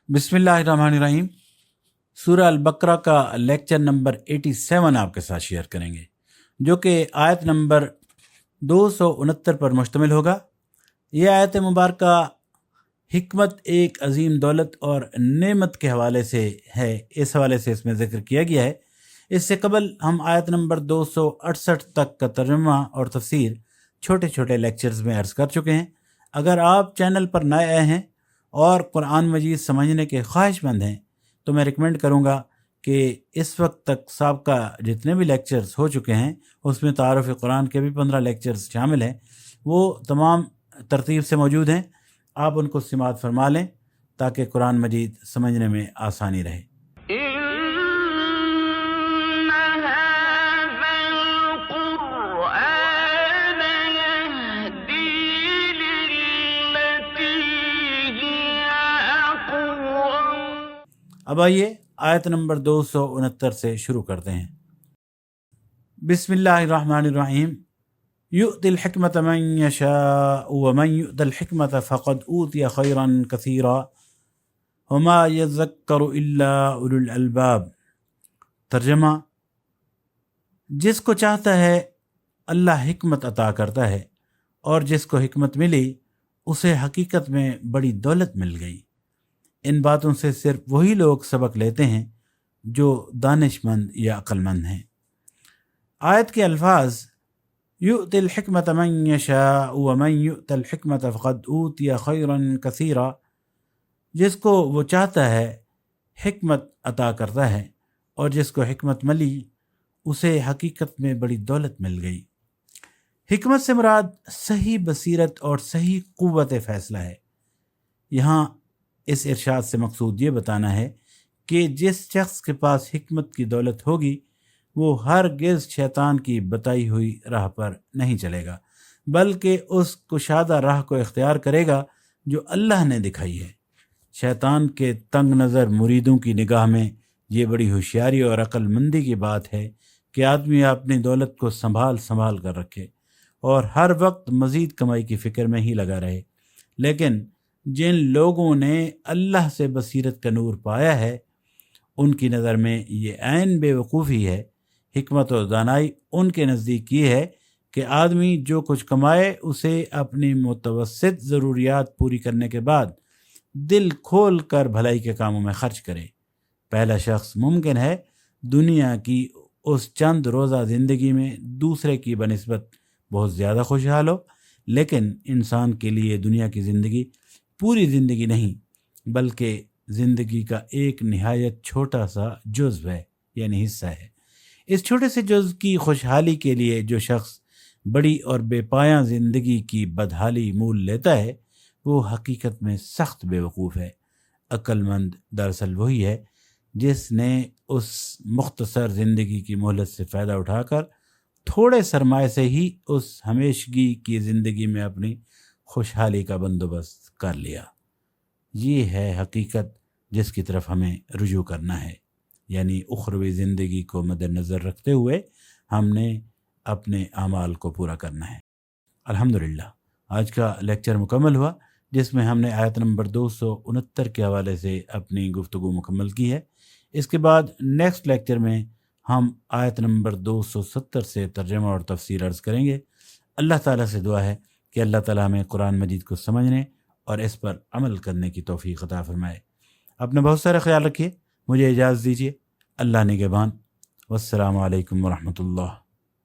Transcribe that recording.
बिस्मिल्लाहिर्रहमानिर्रहीम। सूरह अल-बकरा का लेक्चर नंबर 87 आपके साथ शेयर करेंगे, जो कि आयत नंबर 269 पर मुश्तमिल होगा। ये आयत मुबारका हिकमत एक अजीम दौलत और नेमत के हवाले से है, इस हवाले से इसमें ज़िक्र किया गया है। इससे कबल हम आयत नंबर 268 तक का तर्जुमा और तफसीर छोटे छोटे लेक्चर्स में अर्ज़ कर चुके हैं। अगर आप चैनल पर नए आए हैं और कुरान मजीद समझने के ख्वाहिशमंद हैं तो मैं रिकमेंड करूँगा कि इस वक्त तक साबका जितने भी लेक्चर्स हो चुके हैं उसमें तारुफ़ कुरान के भी 15 लेक्चर्स शामिल हैं, वो तमाम तरतीब से मौजूद हैं। आप उनको इस्तेमाल फरमा लें ताकि कुरान मजीद समझने में आसानी रहे। अब आइए आयत नंबर 269 से शुरू करते हैं। बिस्मिल्लाहिर्रहमानिर्रहीम। युतिल हिकमत मन यशाअ व मन युतिल हिकमत फ़क़द ऊतिय खैरन कसीरा वमा यज़क्करु इल्ला उलुल अलबाब। तर्जमा: जिसको चाहता है अल्लाह हिकमत अता करता है, और जिसको हिकमत मिली उसे हकीकत में बड़ी दौलत मिल गई। इन बातों से सिर्फ वही लोग सबक लेते हैं जो दानिशमंद या अक्लमंद हैं। आयत के अल्फाज युतिल हिकमत मन यशाअ व मन युतिल हिकमत फ़क़द ऊतिय खैरन कसीरा, जिसको वो चाहता है हिकमत अता करता है, और जिसको हिकमत मिली उसे हकीकत में बड़ी दौलत मिल गई। हिकमत से मुराद सही बसीरत और सही क़ुव्वत फ़ैसला है। यहाँ इस इरशाद से मकसूद ये बताना है कि जिस शख्स के पास हिकमत की दौलत होगी वो हरगिज़ शैतान की बताई हुई राह पर नहीं चलेगा, बल्कि उस कुशादा राह को इख्तियार करेगा जो अल्लाह ने दिखाई है। शैतान के तंग नज़र मुरीदों की निगाह में ये बड़ी होशियारी और अक्लमंदी की बात है कि आदमी अपनी दौलत को संभाल संभाल कर रखे और हर वक्त मज़ीद कमाई की फ़िक्र में ही लगा रहे। लेकिन जिन लोगों ने अल्लाह से बसीरत का नूर पाया है उनकी नज़र में ये ऐन बेवकूफ़ी है। हिकमत और दानाई उनके नज़दीक ये है कि आदमी जो कुछ कमाए उसे अपनी मुतवस्सित ज़रूरियात पूरी करने के बाद दिल खोल कर भलाई के कामों में खर्च करे। पहला शख्स मुमकिन है दुनिया की उस चंद रोज़ा ज़िंदगी में दूसरे की बनिस्बत बहुत ज़्यादा खुशहाल हो, लेकिन इंसान के लिए दुनिया की ज़िंदगी पूरी ज़िंदगी नहीं बल्कि ज़िंदगी का एक निहायत छोटा सा जुज़्व है, यानी हिस्सा है। इस छोटे से जुज़्व की खुशहाली के लिए जो शख्स बड़ी और बेपाया ज़िंदगी की बदहाली मूल लेता है वो हकीकत में सख्त बेवकूफ़ है। अक्लमंद दरअसल वही है जिसने उस मुख्तसर ज़िंदगी की मोहलत से फ़ायदा उठाकर थोड़े सरमाए से ही उस हमेशगी की ज़िंदगी में अपनी खुशहाली का बंदोबस्त कर लिया। ये है हकीकत जिसकी तरफ हमें रुजू करना है, यानी उखरवी ज़िंदगी को मद्देनज़र रखते हुए हमने अपने आमाल को पूरा करना है। अल्हम्दुलिल्लाह आज का लेक्चर मुकम्मल हुआ, जिसमें हमने आयत नंबर 269 के हवाले से अपनी गुफ्तगू मुकम्मल की है। इसके बाद नेक्स्ट लेक्चर में हम आयत नंबर 270 से तर्जुमा और तफसीर अर्ज़ करेंगे। अल्लाह ताला से दुआ है कि अल्लाह ताला हमें कुरान मजीद को समझने और इस पर अमल करने की तौफीक अता फरमाए। अपना बहुत सारा ख्याल रखिए। मुझे इजाज़त दीजिए। अल्लाह निगहबान। वस्सलामु अलैकुम वरहमतुल्लाह।